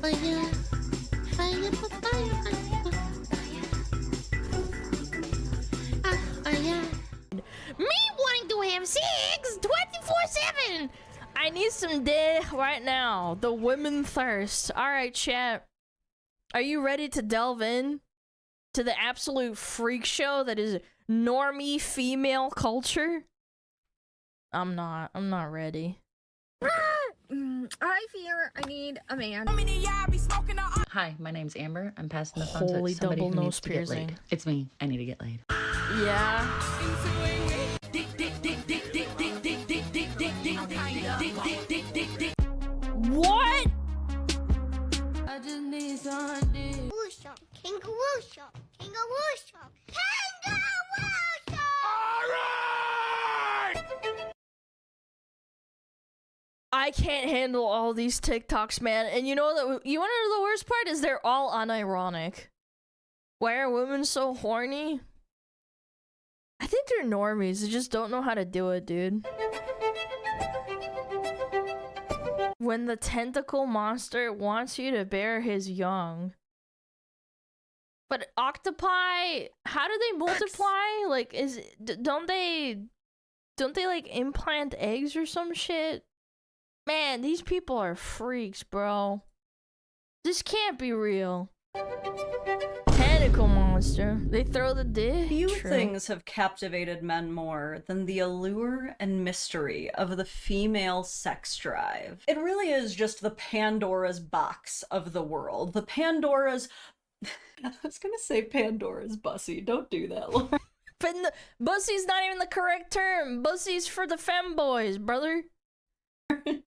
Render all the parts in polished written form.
Fire, fire, fire, fire. Me wanting to have sex 24/7. I need some dick right now. The women thirst. All right, chat. Are you ready to delve in to the absolute freak show that is normie female culture? I'm not ready. I fear I need a man. Hi, my name's Amber. I'm passing the phone Holy to somebody double who nose needs to get laid. piercing. It's me. I need to get laid. Yeah. What? I just need some dick. Kangaroo shop, kangaroo shop, kangaroo shop, kangaroo shop. I can't handle all these TikToks, man. And you know that you want to know the worst part is they're all unironic. Why are women so horny? I think they're normies. They just don't know how to do it, dude. When the tentacle monster wants you to bear his young. But octopi, how do they multiply? Like, don't they like implant eggs or some shit? Man, these people are freaks, bro. This can't be real. Tentacle monster. They throw the dick. Few things have captivated men more than the allure and mystery of the female sex drive. It really is just the Pandora's box of the world. The Pandora's... I was gonna say Pandora's bussy. Don't do that, Lauren. Bussy's not even the correct term. Bussy's for the femboys, brother.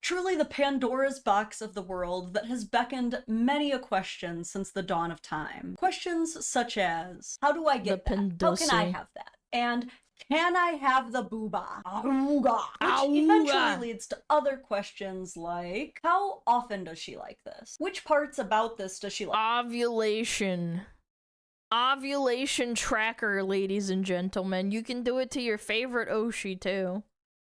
Truly the Pandora's box of the world that has beckoned many a question since the dawn of time. Questions such as, how do I get that? How can I have that? And can I have the booba? Auga. Which eventually leads to other questions like, how often does she like this? Which parts about this does she like? Ovulation. Ovulation tracker, ladies and gentlemen. You can do it to your favorite Oshi, too.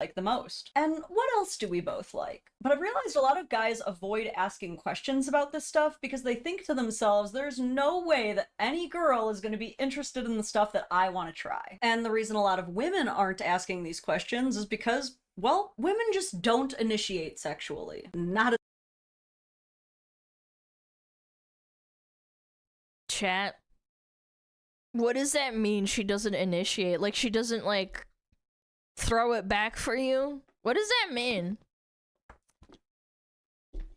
Like the most. And what else do we both like? But I've realized a lot of guys avoid asking questions about this stuff because they think to themselves, there's no way that any girl is going to be interested in the stuff that I want to try. And the reason a lot of women aren't asking these questions is because, well, women just don't initiate sexually. Not Chat. What does that mean, she doesn't initiate? Like, she doesn't, like, throw it back for you? What does that mean?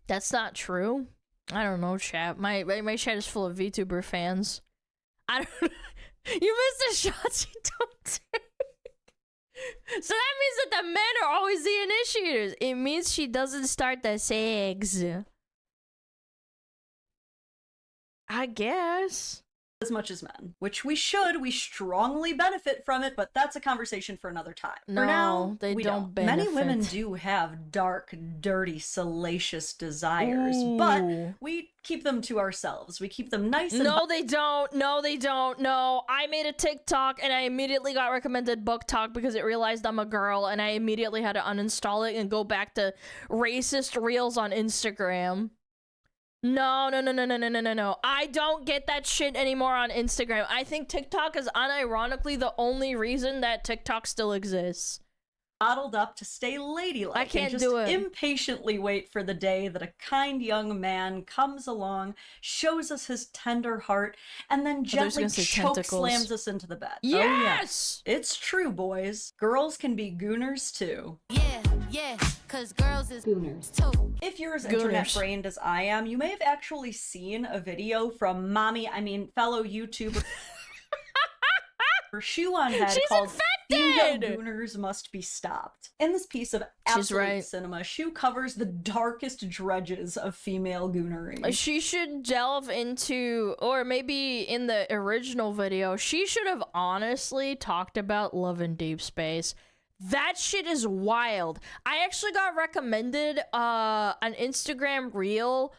That's not true. I don't know, chat. My chat is full of VTuber fans. I don't. You missed the shots you don't take. So that means that the men are always the initiators. It means she doesn't start the sex. I guess. as much as men, which we strongly benefit from it, but that's a conversation for another time. No, for now, they we don't Many benefit. women do have dark, dirty, salacious desires, but we keep them to ourselves. We keep them nice and... No, they don't. No, they don't. No, I made a TikTok and I immediately got recommended Book Talk because it realized I'm a girl, and I immediately had to uninstall it and go back to racist reels on Instagram. No. I don't get that shit anymore on Instagram. I think TikTok is unironically the only reason that TikTok still exists. Bottled up to stay ladylike. I can't and just do it. Impatiently wait for the day that a kind young man comes along, shows us his tender heart, and then gently choke slams us into the bed. Yes! Oh, yeah. It's true, boys. Girls can be gooners too. Yeah, cause girls is Gooners. too. If you're as internet brained as I am, you may have actually seen a video from fellow YouTuber Shoe on Head called Female Gooners Must Be Stopped. In this piece of absolute cinema, Shoe covers the darkest dredges of female goonery. She should delve into, or maybe in the original video, she should have honestly talked about Love in Deep Space. That shit is wild. I actually got recommended an Instagram reel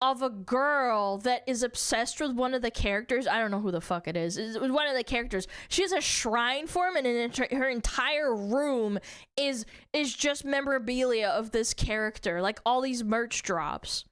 of a girl that is obsessed with one of the characters. I don't know who the fuck it is. It's one of the characters. She has a shrine for him, and her entire room is just memorabilia of this character, like all these merch drops.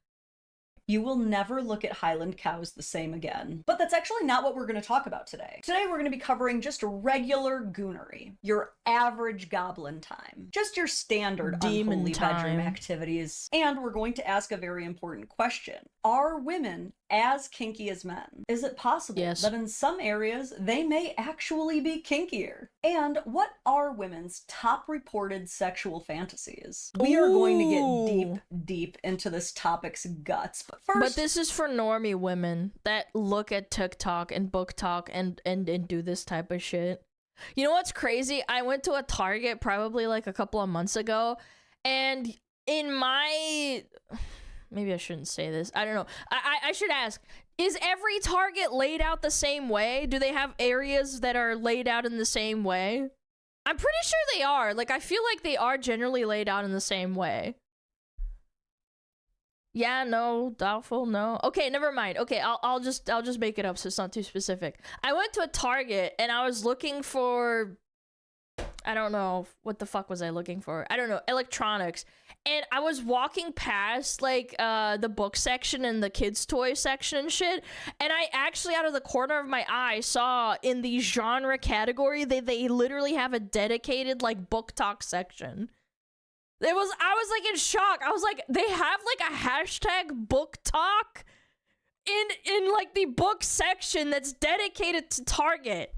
you will never look at Highland cows the same again. But that's actually not what we're going to talk about today. Today we're going to be covering just regular goonery, your average goblin time, just your standard Demon unholy bedroom time. activities. And we're going to ask a very important question. Are women as kinky as men? Is it possible that in some areas they may actually be kinkier? And what are women's top reported sexual fantasies? We are going to get deep into this topic's guts. But first, but this is for normie women that look at TikTok and book talk and do this type of shit. You know what's crazy? I went to a Target probably like a couple of months ago, and in my... maybe I shouldn't say this. I don't know. I should ask, is every Target laid out the same way? Do they have areas that are laid out in the same way? I'm pretty sure they are. Like, I feel like they are generally laid out in the same way. Yeah, no, doubtful, no. Okay, never mind. Okay, I'll just make it up so it's not too specific. I went to a Target and I was looking for... I don't know, what the fuck was I looking for? I don't know, electronics. And I was walking past, like, the book section and the kids' toy section and shit, and I actually, out of the corner of my eye, saw in the genre category, they literally have a dedicated, like, book talk section. I was, like, in shock. I was like, they have, like, a hashtag book talk in, like, the book section that's dedicated to Target.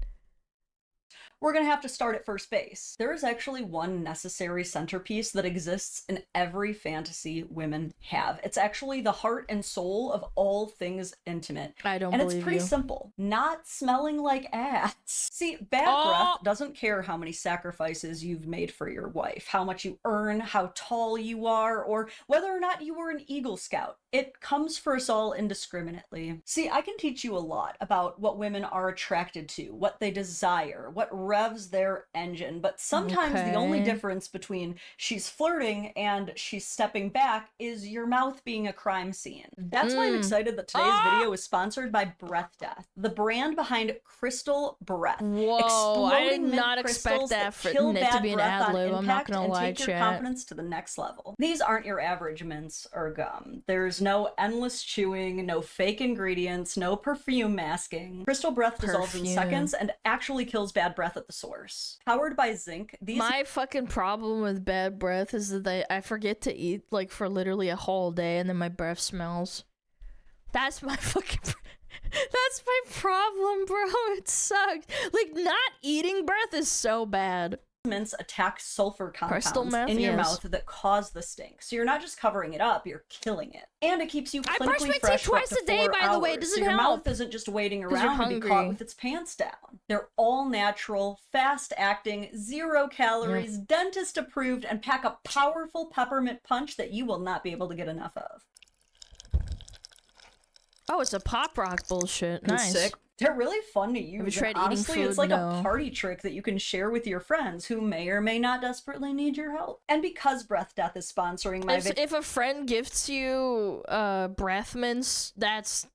We're gonna have to start at first base. There is actually one necessary centerpiece that exists in every fantasy women have. It's actually the heart and soul of all things intimate. I don't and believe it's pretty you. simple. Not smelling like ass. See, bad breath doesn't care how many sacrifices you've made for your wife, how much you earn, how tall you are, or whether or not you were an Eagle Scout. It comes for us all indiscriminately. See, I can teach you a lot about what women are attracted to, what they desire, what revs their engine, but sometimes the only difference between she's flirting and she's stepping back is your mouth being a crime scene. That's why I'm excited that today's video is sponsored by Breath Death, the brand behind Crystal Breath. Whoa, I did not expect that for it to be an ad-lib, I'm not gonna lie, take your confidence to the next level. These aren't your average mints or gum. There's no endless chewing, no fake ingredients, no perfume masking. Crystal Breath dissolves in seconds and actually kills bad breath at the source. Powered by zinc, my fucking problem with bad breath is that I forget to eat like for literally a whole day and then my breath smells. That's my fucking that's my problem, bro. It sucks. Like, not eating breath is so bad. Mints attack sulfur compounds in your mouth that cause the stink. So you're not just covering it up, you're killing it. And it keeps you clinically fresh for up to 4 hours. I brush my teeth twice a day, by the way. It doesn't help. Your mouth isn't just waiting around to be caught with its pants down. They're all natural, fast-acting, 0 calories, dentist approved, and pack a powerful peppermint punch that you will not be able to get enough of. Oh, it's a pop rock bullshit. Nice. Sick. They're really fun to use. Have you tried honestly, eating food? It's like a party trick that you can share with your friends who may or may not desperately need your help. And because Breath Death is sponsoring my if a friend gifts you breath mints, that's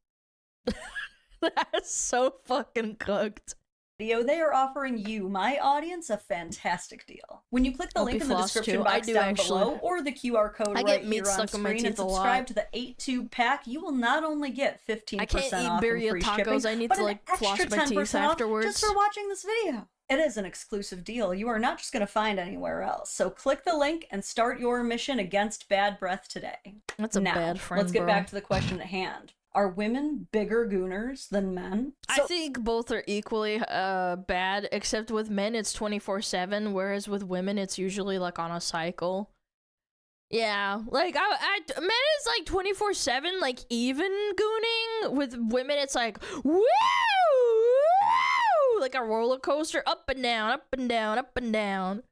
that's so fucking cooked. They are offering you, my audience, a fantastic deal. When you click the link in the description box down below, or the QR code right here on screen, and subscribe to the 8-tube pack, you will not only get 15% off and free shipping, I need but to an floss extra my teeth 10% afterwards. off just for watching this video. It is an exclusive deal you are not just going to find anywhere else. So click the link and start your mission against bad breath today. That's a bad friend, let's get back to the question at hand. Are women bigger gooners than men? I think both are equally bad, except with men it's 24/7, whereas with women it's usually like on a cycle. Yeah, like men is like 24/7, like even gooning. With women it's like woo, like a roller coaster, up and down, up and down, up and down.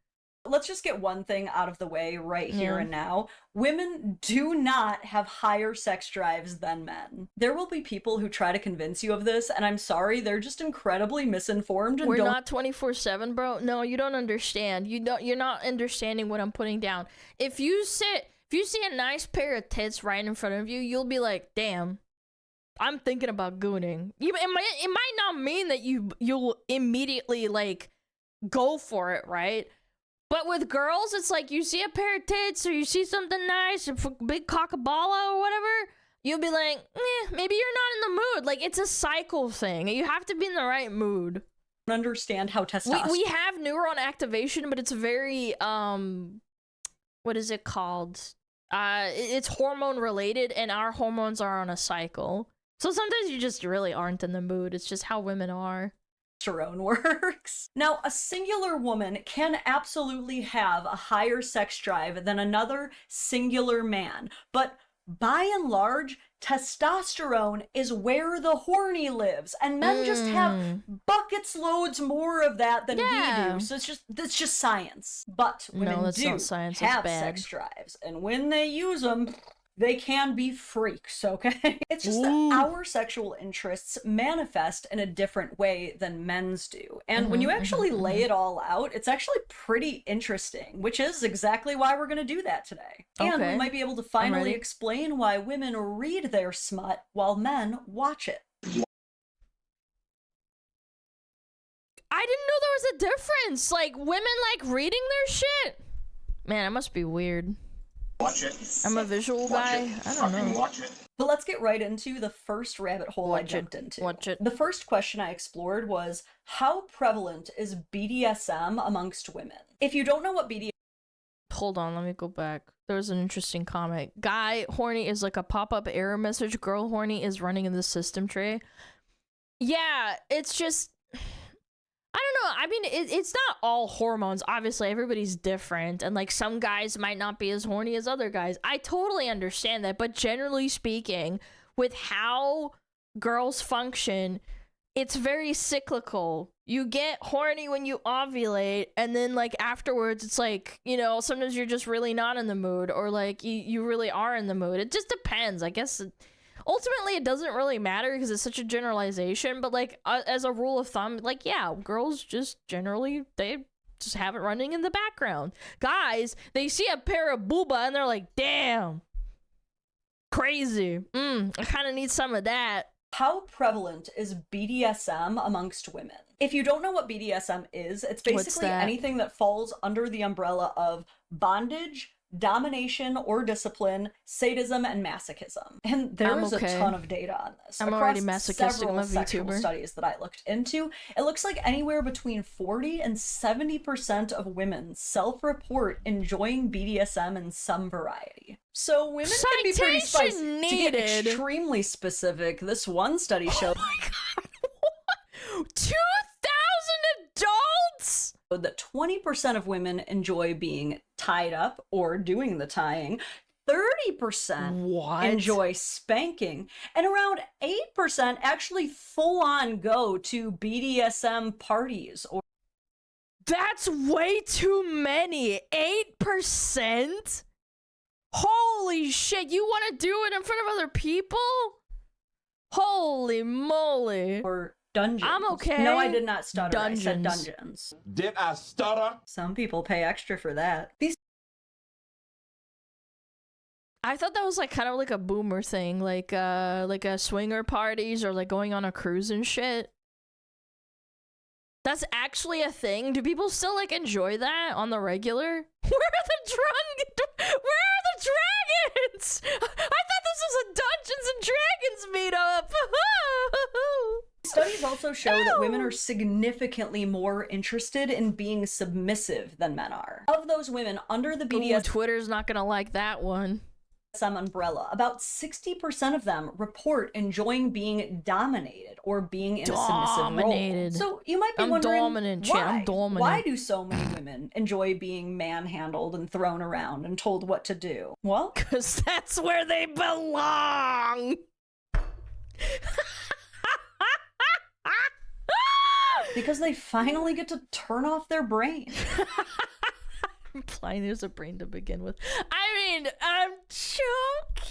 Let's just get one thing out of the way right here and now. Women do not have higher sex drives than men. There will be people who try to convince you of this, and I'm sorry, they're just incredibly misinformed and We're not 24/7, bro. No, you don't understand. You're not understanding what I'm putting down. If you see a nice pair of tits right in front of you, you'll be like, damn, I'm thinking about gooning. It might not mean that you'll immediately like go for it, right? But with girls, it's like you see a pair of tits or you see something nice, a big cockaballa or whatever, you'll be like, maybe you're not in the mood. Like, it's a cycle thing. You have to be in the right mood. Understand how testosterone. We have neuron activation, but it's very, what is it called? It's hormone related, and our hormones are on a cycle. So sometimes you just really aren't in the mood. It's just how women are. Works. Now, a singular woman can absolutely have a higher sex drive than another singular man, but by and large, testosterone is where the horny lives, and men just have buckets loads more of that than we do. So it's just science. But women do have sex drives, and when they use them, they can be freaks, okay? It's just that our sexual interests manifest in a different way than men's do. And when you actually lay it all out, it's actually pretty interesting, which is exactly why we're going to do that today. And we might be able to finally explain why women read their smut while men watch it. I didn't know there was a difference. Like, women like reading their shit? Man, it must be weird. Watch it. I'm a visual guy. I don't know. Watch it. But let's get right into the first rabbit hole I jumped into. Watch it. The first question I explored was, how prevalent is BDSM amongst women? If you don't know what BDSM... Hold on, let me go back. There was an interesting comment. Guy horny is like a pop-up error message. Girl horny is running in the system tray. Yeah, it's just... I don't know. I mean, it's not all hormones. Obviously, everybody's different. And, like, some guys might not be as horny as other guys. I totally understand that. But generally speaking, with how girls function, it's very cyclical. You get horny when you ovulate. And then, like, afterwards, it's like, you know, sometimes you're just really not in the mood. Or, like, you really are in the mood. It just depends. I guess... Ultimately, it doesn't really matter because it's such a generalization, but, like, as a rule of thumb, like, yeah, girls just generally, they just have it running in the background. Guys, they see a pair of booba and they're like, damn, crazy. I kind of need some of that. How prevalent is BDSM amongst women? If you don't know what BDSM is, it's basically anything that falls under the umbrella of bondage, domination or discipline, sadism, and masochism. And there is a ton of data on this. I'm already masochistic. I'm a VTuber. Studies that I looked into, it looks like anywhere between 40 and 70% of women self-report enjoying BDSM in some variety. So women can be pretty spicy. To get extremely specific, this one study showed... Oh my god! 2,000 adults?! That 20% of full-on enjoy being tied up or doing the tying, 30% enjoy spanking, and around 8% actually full-on go to BDSM parties. Or that's way too many. 8%? Holy shit, you want to do it in front of other people? Holy moly. Or dungeons. I'm okay. No, I did not stutter. I said dungeons. Did I stutter? Some people pay extra for that. I thought that was like kind of like a boomer thing, like a swinger parties or like going on a cruise and shit. That's actually a thing. Do people still like enjoy that on the regular? Where are the dragons? I thought this was a Dungeons and Dragons meetup. Studies also show that women are significantly more interested in being submissive than men are. Of those women under the BDSM Twitter's not gonna like that one. Umbrella, about 60% of them report enjoying being dominated or being in a submissive role. So you might be wondering, why do so many women enjoy being manhandled and thrown around and told what to do? Well, because that's where they belong. Because they finally get to turn off their brain. Implying there's a brain to begin with. I mean, I'm joking.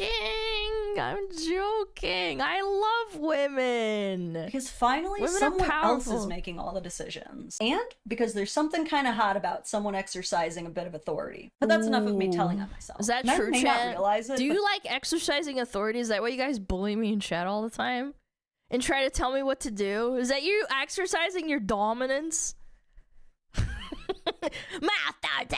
I love women. Because finally someone else is making all the decisions. And because there's something kind of hot about someone exercising a bit of authority. But that's enough of me telling on myself. Is that true, may not realize it, Do you like exercising authority? Is that why you guys bully me in chat all the time? And try to tell me what to do? Is that you exercising your dominance? My authority!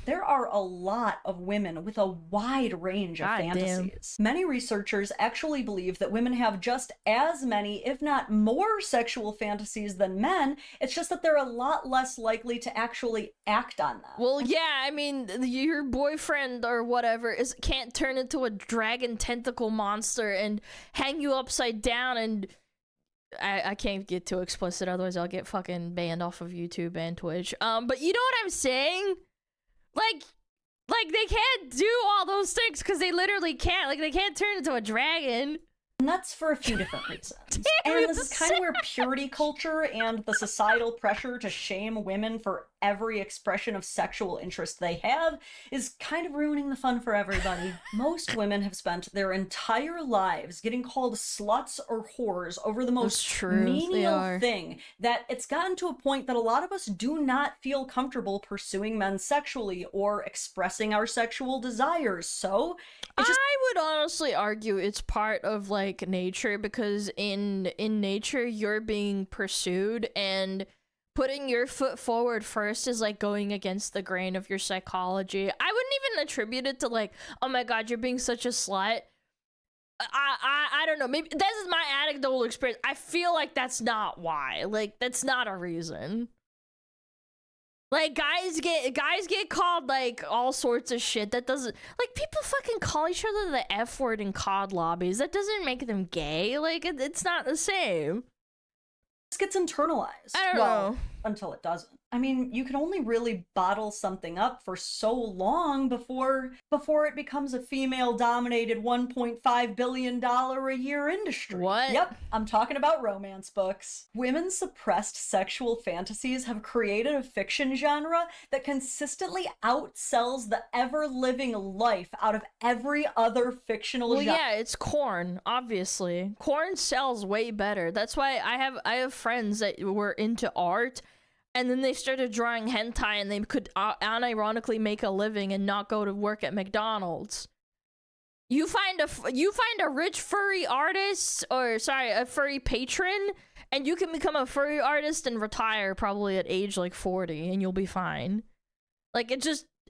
There are a lot of women with a wide range of fantasies. Many researchers actually believe that women have just as many, if not more, sexual fantasies than men. It's just that they're a lot less likely to actually act on them. Well, yeah, I mean, your boyfriend or whatever can't turn into a dragon tentacle monster and hang you upside down, and I can't get too explicit, otherwise I'll get fucking banned off of YouTube and Twitch. But you know what I'm saying? Like they can't do all those things because they literally can't. Like, they can't turn into a dragon. And that's for a few different reasons. And this is kind of where purity culture and the societal pressure to shame women for every expression of sexual interest they have is kind of ruining the fun for everybody. Most women have spent their entire lives getting called sluts or whores over the most menial thing, that it's gotten to a point that a lot of us do not feel comfortable pursuing men sexually or expressing our sexual desires. So I would honestly argue it's part of like nature, because in nature you're being pursued, and putting your foot forward first is like going against the grain of your psychology. I wouldn't even attribute it to like, oh my god, you're being such a slut. I don't know, maybe this is my anecdotal experience. I feel like that's not why. Like, that's not a reason. Like, guys get called like all sorts of shit that doesn't, like, people fucking call each other the F word in COD lobbies. That doesn't make them gay. Like, it's not the same. This gets internalized. I don't know. Until it doesn't. I mean, you can only really bottle something up for so long before it becomes a female-dominated $1.5 billion a year industry. What? Yep, I'm talking about romance books. Women's suppressed sexual fantasies have created a fiction genre that consistently outsells the ever-living life out of every other fictional genre. Well, yeah, it's corn, obviously. Corn sells way better. That's why I have friends that were into art, and then they started drawing hentai, and they could unironically make a living and not go to work at McDonald's. You find a rich furry artist, or sorry, a furry patron, and you can become a furry artist and retire probably at age like 40, and you'll be fine. Like, it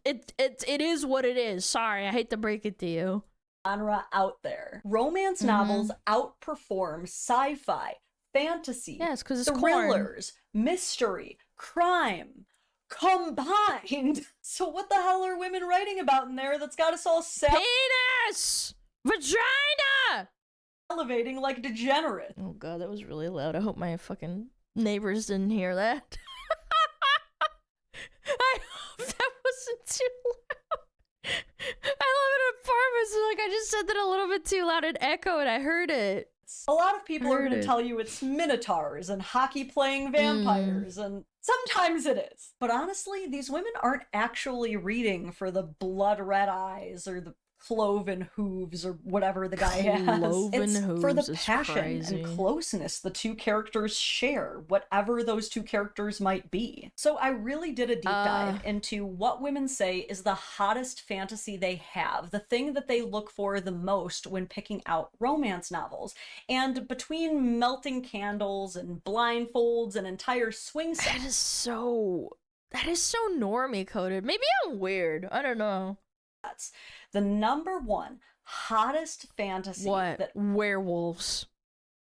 is what it is. Sorry, I hate to break it to you. Genre out there. Romance novels outperform sci-fi, fantasy, yes, because it's thrillers, mystery, crime combined. So what the hell are women writing about in there that's got us all penis, vagina, elevating like degenerates? Oh god, that was really loud. I hope my fucking neighbors didn't hear that. I hope that wasn't too loud. I live in an apartment, so like I just said that a little bit too loud and echoed. I heard it. A lot of people are going to tell you it's minotaurs and hockey-playing vampires, and sometimes it is. But honestly, these women aren't actually reading for the blood-red eyes or the cloven hooves or whatever the guy has. It's for the passion and closeness the two characters share, whatever those two characters might be. So I really did a deep dive into what women say is the hottest fantasy they have, the thing that they look for the most when picking out romance novels. And between melting candles and blindfolds and entire swing sets, that is so normie coded. Maybe I'm weird. I don't know. That's the number one hottest fantasy. What? Werewolves.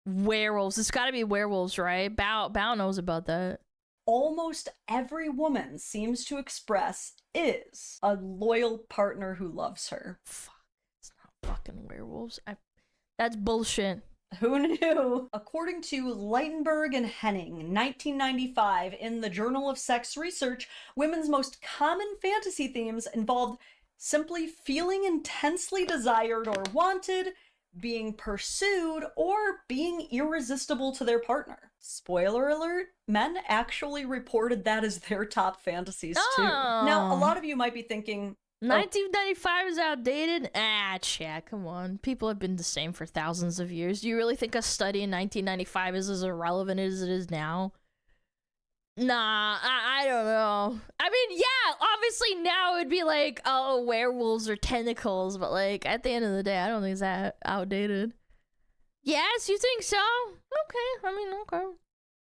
Werewolves. It's got to be werewolves, right? Bao knows about that. Almost every woman seems to express is a loyal partner who loves her. Fuck. It's not fucking werewolves. That's bullshit. Who knew? According to Leitenberg and Henning, 1995, in the Journal of Sex Research, women's most common fantasy themes involved simply feeling intensely desired or wanted, being pursued, or being irresistible to their partner. Spoiler alert, men actually reported that as their top fantasies too. Now, a lot of you might be thinking, 1995 is outdated? Ah, chat, come on. People have been the same for thousands of years. Do you really think a study in 1995 is as irrelevant as it is now? Nah, I don't know. I mean, yeah, obviously now it would be like, oh, werewolves or tentacles, but like, at the end of the day, I don't think it's that outdated. Yes, you think so? Okay, I mean, okay.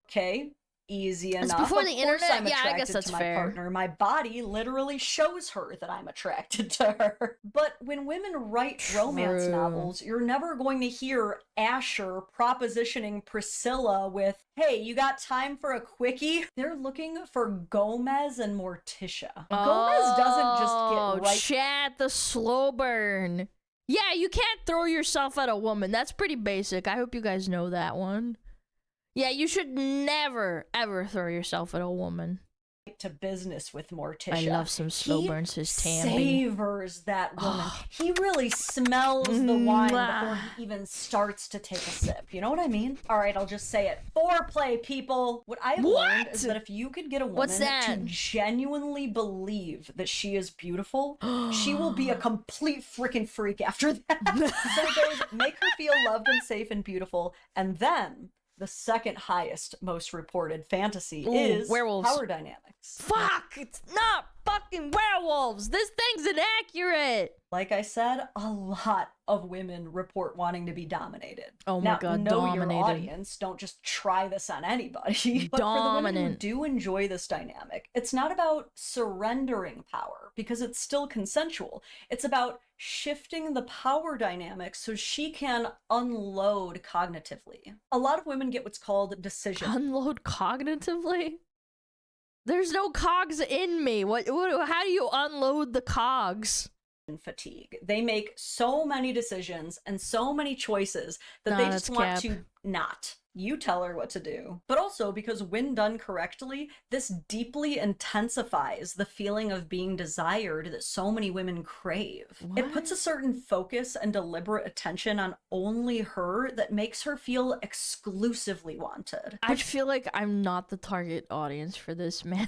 Okay, easy It's enough. before Of the course internet? I'm Yeah, I attracted guess that's to my fair. partner. My body literally shows her that I'm attracted to her. But when women write romance True. novels, you're never going to hear Asher propositioning Priscilla with, hey, you got time for a quickie? They're looking for Gomez and Morticia. Gomez doesn't just get right. Chat, the slow burn. Yeah, you can't throw yourself at a woman. That's pretty basic. I hope you guys know that one. Yeah, you should never, ever throw yourself at a woman. To business with Morticia. I love some slow burns, his Tammy. Savors that woman. He really smells the wine before he even starts to take a sip. You know what I mean? All right, I'll just say it. Foreplay, people. What I have learned is that if you could get a woman to genuinely believe that she is beautiful, she will be a complete freaking freak after that. So it goes, make her feel loved and safe and beautiful, and then the second highest most reported fantasy is werewolves. Power dynamics. Fuck! It's not fucking werewolves! This thing's inaccurate! Like I said, a lot of women report wanting to be dominated. Oh my now, god, know dominated. your audience. Don't just try this on anybody. But for the women who do enjoy this dynamic, it's not about surrendering power, because it's still consensual. It's about shifting the power dynamic so she can unload cognitively. A lot of women get what's called decision. Unload cognitively? There's no cogs in me. What how do you unload the cogs? Fatigue. They make so many decisions and so many choices that they just want to not. You tell her what to do. But also because when done correctly, this deeply intensifies the feeling of being desired that so many women crave. What? It puts a certain focus and deliberate attention on only her that makes her feel exclusively wanted. I feel like I'm not the target audience for this, man.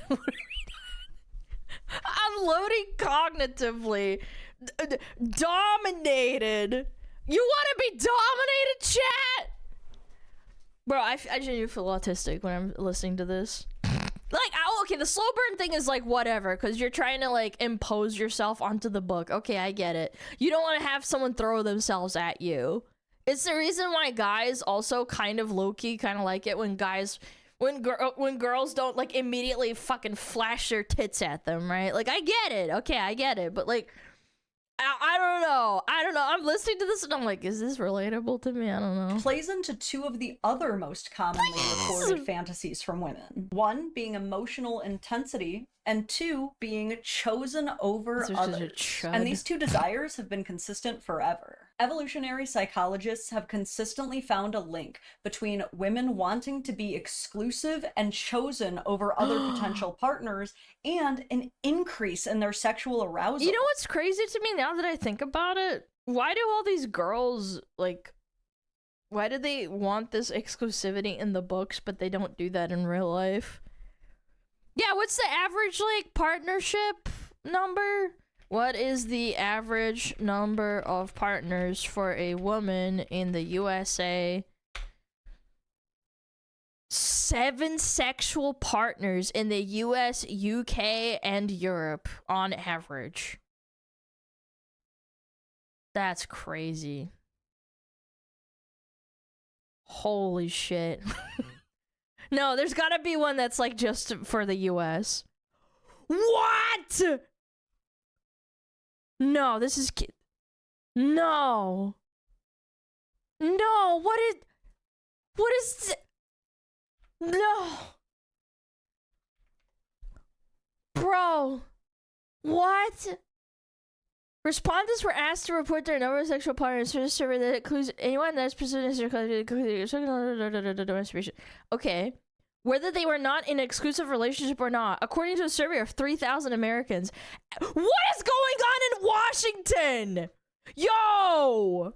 Unloading cognitively. Dominated. You want to be dominated, chat? Bro, I genuinely feel autistic when I'm listening to this. Like, okay, the slow burn thing is like whatever, because you're trying to like impose yourself onto the book. Okay, I get it. You don't want to have someone throw themselves at you. It's the reason why guys also kind of low-key kind of like it when guys, when girls don't like immediately fucking flash their tits at them, right? Like, I get it. Okay, I get it. But like, I don't know. I'm listening to this and I'm like, is this relatable to me? I don't know. Plays into two of the other most commonly reported fantasies from women. One being emotional intensity, and two being chosen over others. And these two desires have been consistent forever. Evolutionary psychologists have consistently found a link between women wanting to be exclusive and chosen over other potential partners and an increase in their sexual arousal. You know what's crazy to me now that I think about it? Why do all these girls, like, why do they want this exclusivity in the books, but they don't do that in real life? Yeah, what's the average, like, partnership number? What is the average number of partners for a woman in the USA? 7 sexual partners in the US, UK, and Europe on average. That's crazy. Holy shit. No, there's gotta be one that's like just for the US. What? No, this is no. No, what is no. Bro. What? Respondents were asked to report their number of sexual partners for a survey that includes anyone that is pursuing masturbation. Okay. Whether they were not in an exclusive relationship or not, according to a survey of 3,000 Americans. What is going on in Washington? Yo!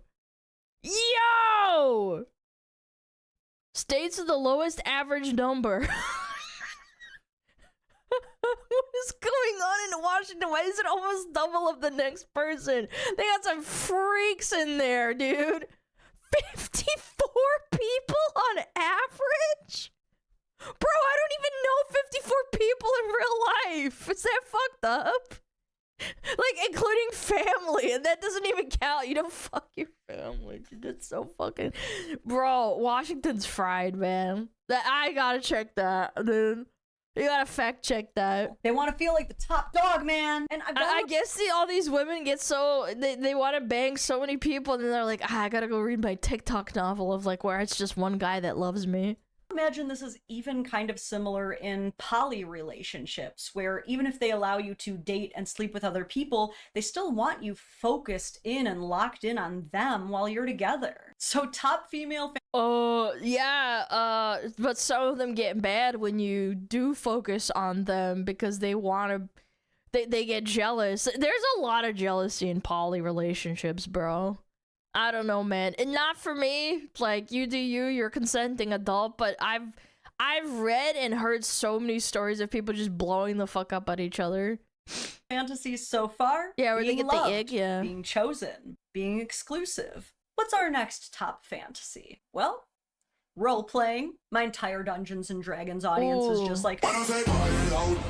Yo! States with the lowest average number. What is going on in Washington? Why is it almost double of the next person? They got some freaks in there, dude. 54 people on average? Bro, I don't even know 54 people in real life. Is that fucked up? Like, including family, and that doesn't even count. You don't fuck your family. Dude, It's so fucking... Bro, Washington's fried, man. I gotta check that, dude. You gotta fact check that. They want to feel like the top dog, man. And I guess all these women get so... They want to bang so many people, and then they're like, I gotta go read my TikTok novel of, like, where it's just one guy that loves me. Imagine this is even kind of similar in poly relationships, where even if they allow you to date and sleep with other people, they still want you focused in and locked in on them while you're together. So top female yeah, but some of them get bad when you do focus on them because they want to, they get jealous. There's a lot of jealousy in poly relationships, bro. I don't know, man. And not for me. Like, you do you, you're a consenting adult, but I've read and heard so many stories of people just blowing the fuck up at each other. Fantasies so far? Yeah, where they get loved, the ick, yeah. being chosen, being exclusive. What's our next top fantasy? Well, role-playing. My entire Dungeons and Dragons audience is just like...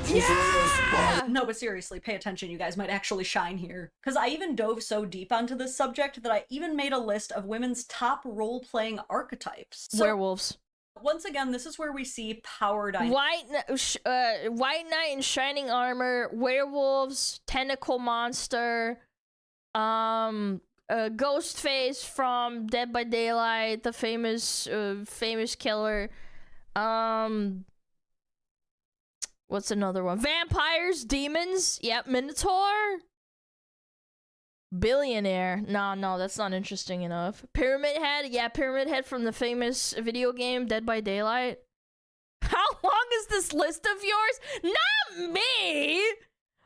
Yeah! No, but seriously, pay attention. You guys might actually shine here. Because I even dove so deep onto this subject that I even made a list of women's top role-playing archetypes. So, werewolves. Once again, this is where we see power dynamics. White knight in shining armor, werewolves, tentacle monster, Ghostface from Dead by Daylight, the famous killer. What's another one? Vampires, demons. Yep, Minotaur. Billionaire. No, that's not interesting enough. Pyramid Head. Yeah, Pyramid Head from the famous video game Dead by Daylight. How long is this list of yours? Not me!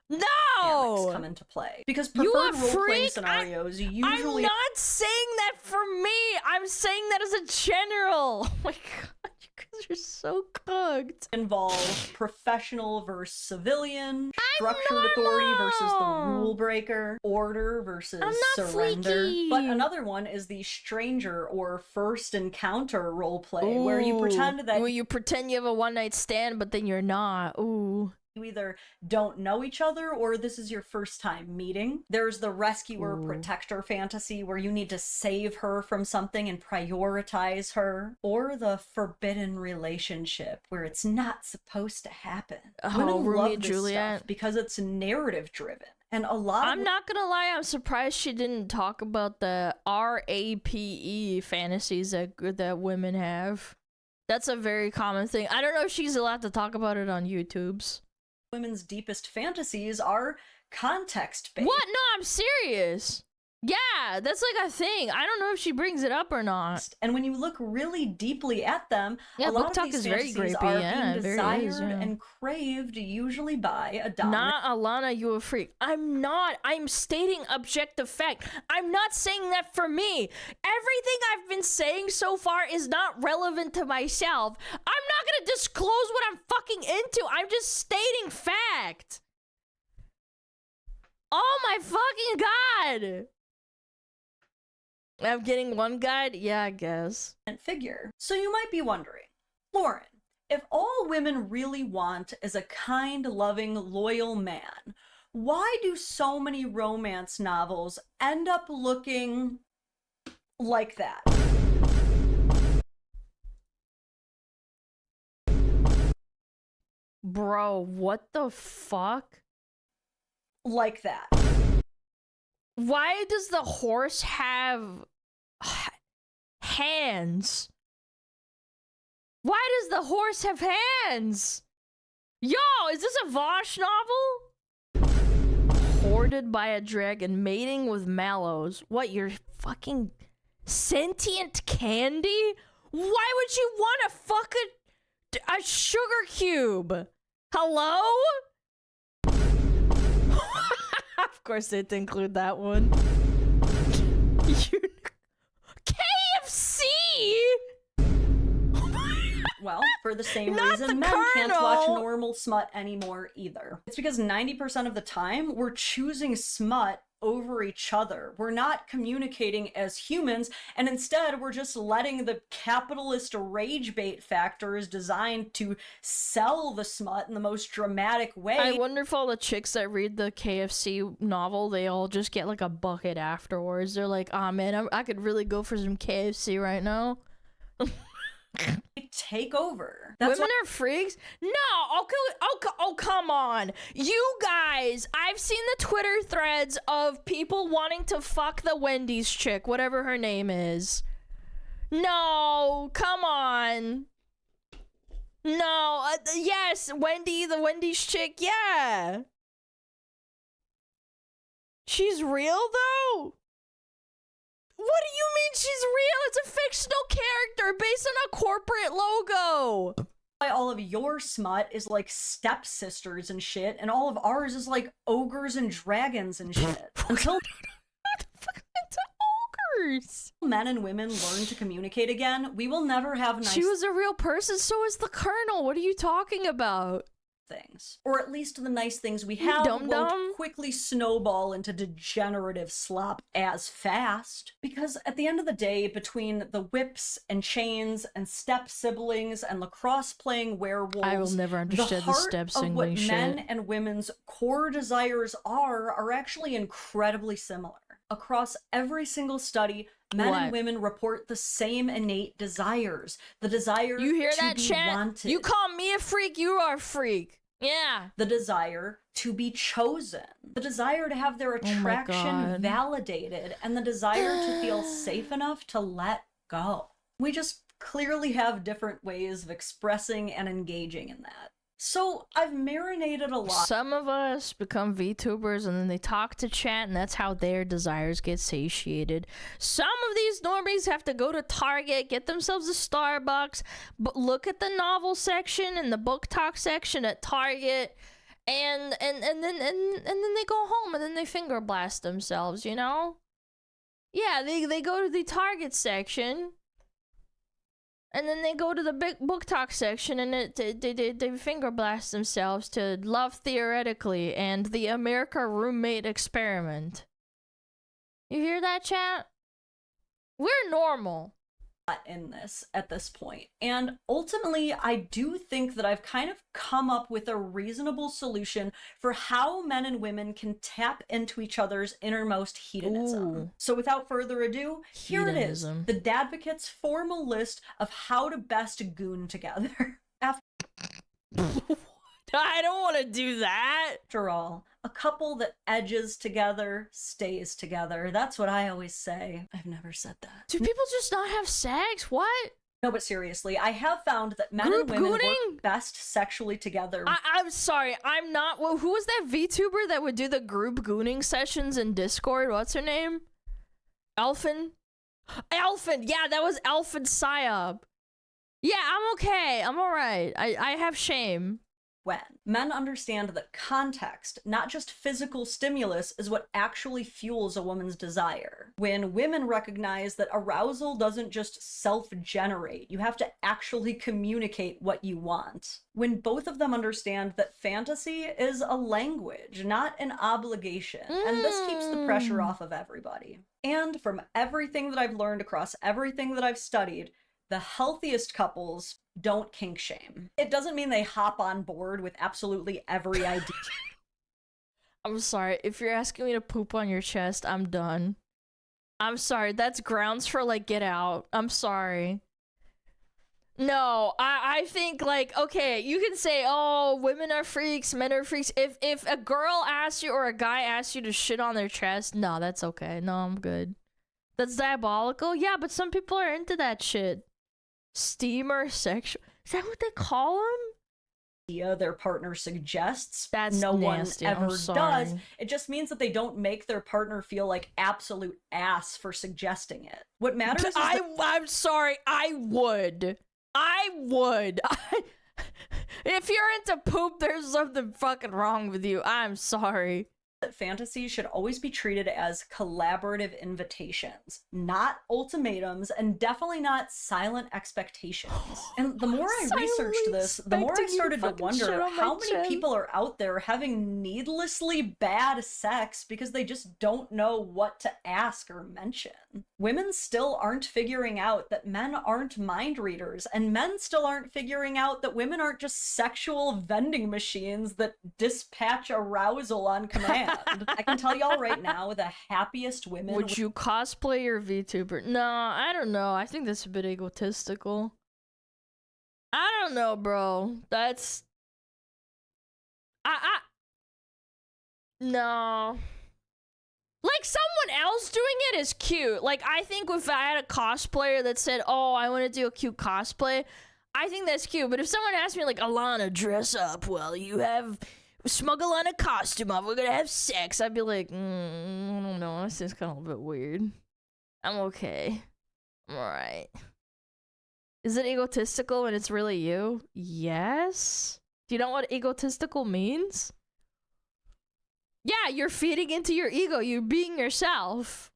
No! Come into play. Because preferred role-playing scenarios usually... I'm not saying that for me! I'm saying that as a general! Oh my god, you guys are so cooked. Involve professional versus civilian, structured authority versus the rule breaker, order versus surrender. Freaky. But another one is the stranger or first encounter roleplay, where you pretend that... Where you pretend you have a one-night stand, but then you're not. Ooh. You either don't know each other or this is your first time meeting. There's the rescuer protector fantasy where you need to save her from something and prioritize her. Or the forbidden relationship where it's not supposed to happen. Women love this stuff because it's narrative driven. And a lot I'm not gonna lie, I'm surprised she didn't talk about the RAPE fantasies that women have. That's a very common thing. I don't know if she's allowed to talk about it on YouTube's. Women's deepest fantasies are context-based. What? No, I'm serious. Yeah, that's like a thing. I don't know if she brings it up or not. And when you look really deeply at them, yeah, a lot of these is very fantasies grapey. are being desired and craved usually by a dominant... Not Alana, you a freak. I'm not. I'm stating objective fact. I'm not saying that for me. Everything I've been saying so far is not relevant to myself. I'm not gonna disclose what I'm fucking into. I'm just stating fact. Oh my fucking god! I'm getting one guide? Yeah, I guess. Figure. So you might be wondering, Lauren, if all women really want is a kind, loving, loyal man, why do so many romance novels end up looking like that? Bro, what the fuck? Like that. Why does the horse have hands? Why does the horse have hands? Yo, is this a Vosh novel? Hoarded by a dragon, mating with mallows. What, you're fucking sentient candy? Why would you want to fuck a sugar cube? Hello? Of course they had to include that one. KFC! Well, for the same reason, men can't watch normal smut anymore either. It's because 90% of the time, we're choosing smut over each other. We're not communicating as humans, and instead we're just letting the capitalist rage bait factors designed to sell the smut in the most dramatic way. I wonder if all the chicks that read the KFC novel, they all just get like a bucket afterwards. They're like, "Ah, man, I could really go for some KFC right now." Take over. Women are freaks? No, oh, come on. You guys, I've seen the Twitter threads of people wanting to fuck the Wendy's chick, whatever her name is. No, come on. No, yes, Wendy, the Wendy's chick, yeah. She's real, though? What do you mean she's real? It's a fictional character based on a corporate logo. All of your smut is like stepsisters and shit, and all of ours is like ogres and dragons and shit. Until ogres. Men and women learn to communicate again, we will never have nice. She was a real person, so is the Colonel. What are you talking about? Things, or at least the nice things we have won't quickly snowball into degenerative slop as fast, because at the end of the day, between the whips and chains and step siblings and lacrosse playing werewolves, I will never understand the step sibling shit. What men and women's core desires are actually incredibly similar. Across every single study, men and women report the same innate desires. The desire you hear to that, be chat? wanted. You call me a freak, you are a freak. Yeah. The desire to be chosen. The desire to have their attraction validated. And the desire to feel safe enough to let go. We just clearly have different ways of expressing and engaging in that. So I've marinated a lot. Some of us become VTubers and then they talk to chat and that's how their desires get satiated. Some of these normies have to go to Target, get themselves a Starbucks, but look at the novel section and the book talk section at Target, and then they go home and then they finger blast themselves, you know? Yeah, they go to the Target section. And then they go to the big book talk section and they finger blast themselves to Love Theoretically and the America Roommate Experiment. You hear that, chat? We're normal. In this at this point, and ultimately I do think that I've kind of come up with a reasonable solution for how men and women can tap into each other's innermost hedonism. Ooh. So without further ado, here it is, the Dadvocate's formal list of how to best goon together. I don't want to do that. After all, a couple that edges together stays together. That's what I always say. I've never said that. Do people just not have sex? What? No, but seriously, I have found that men and women work best sexually together. I'm sorry, I'm not. Well, who was that VTuber that would do the group gooning sessions in Discord? What's her name? Elfin? Yeah, that was Elfin Psyop. Yeah, I'm okay. I'm alright. I have shame. When men understand that context, not just physical stimulus, is what actually fuels a woman's desire. When women recognize that arousal doesn't just self-generate, you have to actually communicate what you want. When both of them understand that fantasy is a language, not an obligation, and this keeps the pressure off of everybody. And from everything that I've learned across everything that I've studied, the healthiest couples don't kink shame. It doesn't mean they hop on board with absolutely every idea. I'm sorry, if you're asking me to poop on your chest, I'm done. I'm sorry, that's grounds for, like, get out. I'm sorry. No, I think, like, okay, you can say, oh, women are freaks, men are freaks. If a girl asks you or a guy asks you to shit on their chest, no, that's okay. No, I'm good. That's diabolical? Yeah, but some people are into that shit. Steamer sexual, is that what they call them? Their partner suggests. That's no nasty. one ever does. It just means that they don't make their partner feel like absolute ass for suggesting it. What matters is I'm sorry, I would. If you're into poop, there's something fucking wrong with you. I'm sorry. that fantasies should always be treated as collaborative invitations, not ultimatums, and definitely not silent expectations. And the more I researched this, the more I started to wonder how many people are out there having needlessly bad sex because they just don't know what to ask or mention. Women still aren't figuring out that men aren't mind readers, and men still aren't figuring out that women aren't just sexual vending machines that dispatch arousal on command. I can tell y'all right now, the happiest women— Would you cosplay your VTuber? No, I don't know. I think that's a bit egotistical. I don't know, bro. That's... No. Like, someone else doing it is cute. Like, I think if I had a cosplayer that said, oh, I want to do a cute cosplay, I think that's cute. But if someone asked me, like, Alana, dress up, well, you have SmugAlana costume on, we're gonna have sex, I'd be like, I don't know, this is kind of a bit weird. I'm okay. I'm alright. Is it egotistical when it's really you? Yes. Do you know what egotistical means? Yeah, you're feeding into your ego. You're being yourself.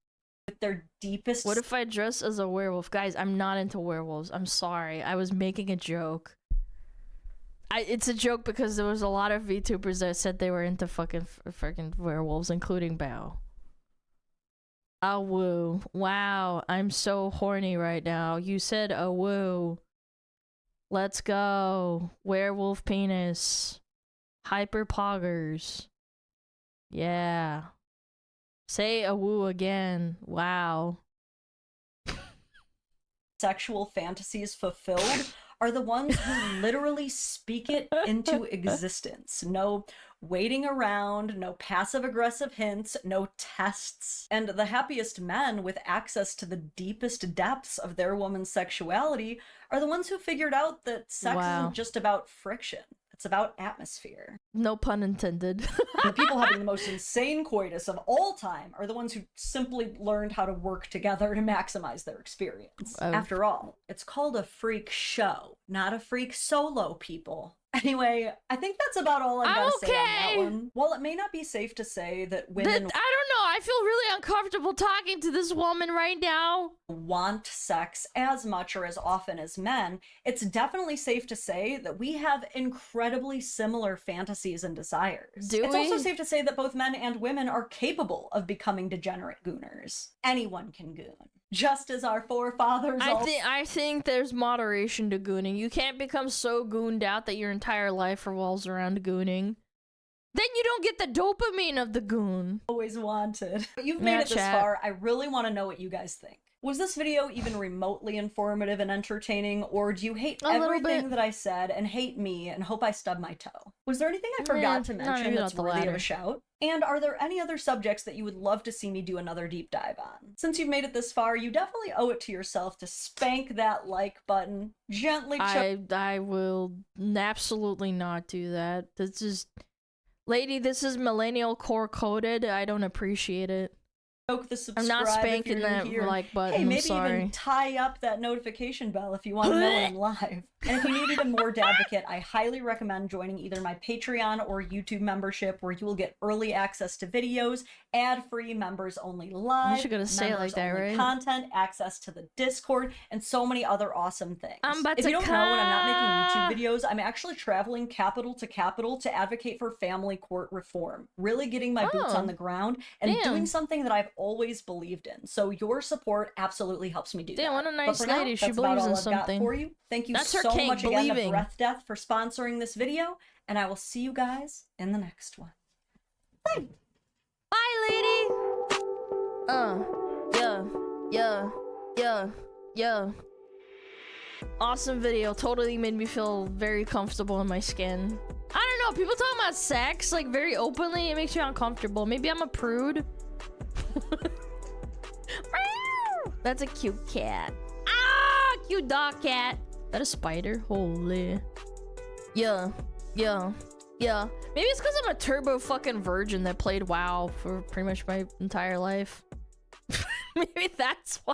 With their deepest— What if I dress as a werewolf? Guys, I'm not into werewolves. I'm sorry. I was making a joke. It's a joke because there was a lot of VTubers that said they were into fucking werewolves, including Bao. Oh, woo. Wow, I'm so horny right now. You said, oh, woo. Let's go. Werewolf penis. Hyper poggers. Yeah. Say a woo again. Wow. Sexual fantasies fulfilled are the ones who literally speak it into existence. No waiting around, no passive-aggressive hints, no tests. And the happiest men with access to the deepest depths of their woman's sexuality are the ones who figured out that sex isn't just about friction. It's about atmosphere. No pun intended. The people having the most insane coitus of all time are the ones who simply learned how to work together to maximize their experience. After all, it's called a freak show, not a freak solo, people. Anyway, I think that's about all I've got to say on that one. While it may not be safe to say that women— I don't know, I feel really uncomfortable talking to this woman right now. Want sex as much or as often as men, it's definitely safe to say that we have incredibly similar fantasies and desires. It's also safe to say that both men and women are capable of becoming degenerate gooners. Anyone can goon. Just as our forefathers— I think there's moderation to gooning. You can't become so gooned out that your entire life revolves around gooning. Then you don't get the dopamine of the goon. Always wanted. But you've made it this far. I really want to know what you guys think. Was this video even remotely informative and entertaining, or do you hate everything that I said and hate me and hope I stub my toe? Was there anything I forgot to mention that's worthy of a shout? And are there any other subjects that you would love to see me do another deep dive on? Since you've made it this far, you definitely owe it to yourself to spank that like button, gently— I will absolutely not do that. This is— Lady, this is millennial core coded. I don't appreciate it. The subscribe. I'm not spanking that like button. Hey, maybe I'm sorry. Even tie up that notification bell if you want to know I'm live. And if you need even more Dadvocate, I highly recommend joining either my Patreon or YouTube membership, where you will get early access to videos, ad-free, members-only live, you should gonna say it like that, right? Content, access to the Discord, and so many other awesome things. If you don't know, when I'm not making YouTube videos, I'm actually traveling capital to advocate for family court reform, really getting my boots on the ground and doing something that I've always believed in. So your support absolutely helps me do that. What a nice lady. She believes in something. For you. Thank you so much again to Breath Death for sponsoring this video, and I will see you guys in the next one. Bye. Bye, lady. Yeah. Awesome video. Totally made me feel very comfortable in my skin. I don't know. People talking about sex like very openly. It makes me uncomfortable. Maybe I'm a prude. That's a cute cat. Ah, cute dog cat. Is that a spider? Holy. Yeah. Maybe it's because I'm a turbo fucking virgin that played WoW for pretty much my entire life. Maybe that's why.